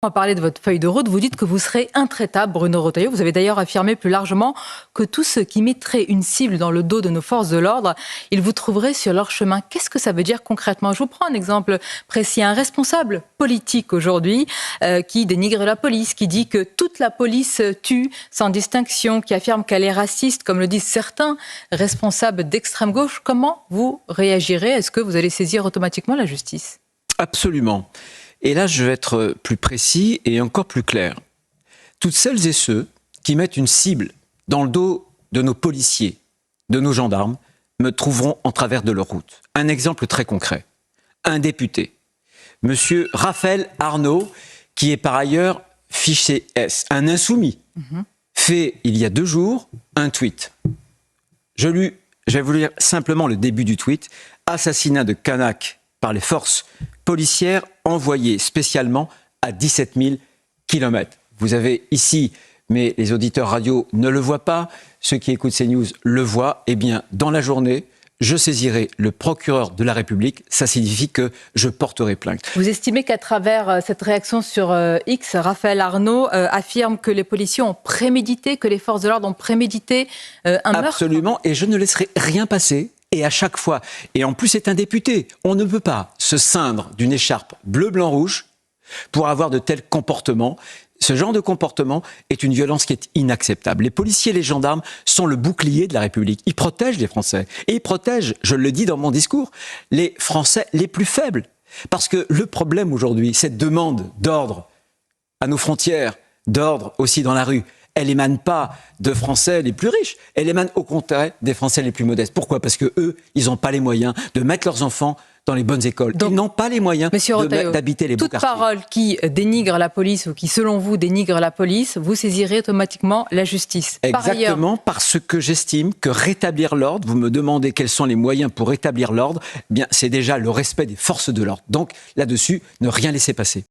On va parler de votre feuille de route. Vous dites que vous serez intraitable, Bruno Retailleau. Vous avez d'ailleurs affirmé plus largement que tous ceux qui mettraient une cible dans le dos de nos forces de l'ordre, ils vous trouveraient sur leur chemin. Qu'est-ce que ça veut dire concrètement? Je vous prends un exemple précis. Un responsable politique aujourd'hui qui dénigre la police, qui dit que toute la police tue sans distinction, qui affirme qu'elle est raciste, comme le disent certains responsables d'extrême gauche. Comment vous réagirez? Est-ce que vous allez saisir automatiquement la justice? Absolument. Et là, je vais être plus précis et encore plus clair. Toutes celles et ceux qui mettent une cible dans le dos de nos policiers, de nos gendarmes, me trouveront en travers de leur route. Un exemple très concret. Un député, monsieur Raphaël Arnaud, qui est par ailleurs fiché S, un insoumis, fait il y a 2 jours un tweet. Je vais vous lire simplement le début du tweet. Assassinat de Canaque par les forces policières envoyées spécialement à 17 000 km. Vous avez ici, mais les auditeurs radio ne le voient pas, ceux qui écoutent CNews le voient, eh bien, dans la journée, je saisirai le procureur de la République. Ça signifie que je porterai plainte. Vous estimez qu'à travers cette réaction sur X, Raphaël Arnaud affirme que les policiers ont prémédité, que les forces de l'ordre ont prémédité un meurtre? Absolument, et je ne laisserai rien passer. Et à chaque fois, et en plus c'est un député, on ne peut pas se ceindre d'une écharpe bleu, blanc, rouge pour avoir de tels comportements. Ce genre de comportement est une violence qui est inacceptable. Les policiers et les gendarmes sont le bouclier de la République. Ils protègent les Français. Et ils protègent, je le dis dans mon discours, les Français les plus faibles. Parce que le problème aujourd'hui, cette demande d'ordre à nos frontières, d'ordre aussi dans la rue, elle n'émane pas de Français les plus riches, elle émane au contraire des Français les plus modestes. Pourquoi? Parce qu'eux, ils n'ont pas les moyens de mettre leurs enfants dans les bonnes écoles. Donc, ils n'ont pas les moyens d'habiter les beaux quartiers. Toute parole qui dénigre la police ou qui, selon vous, dénigre la police, vous saisirez automatiquement la justice. Exactement, parce que j'estime que rétablir l'ordre, vous me demandez quels sont les moyens pour rétablir l'ordre, eh bien c'est déjà le respect des forces de l'ordre. Donc là-dessus, ne rien laisser passer.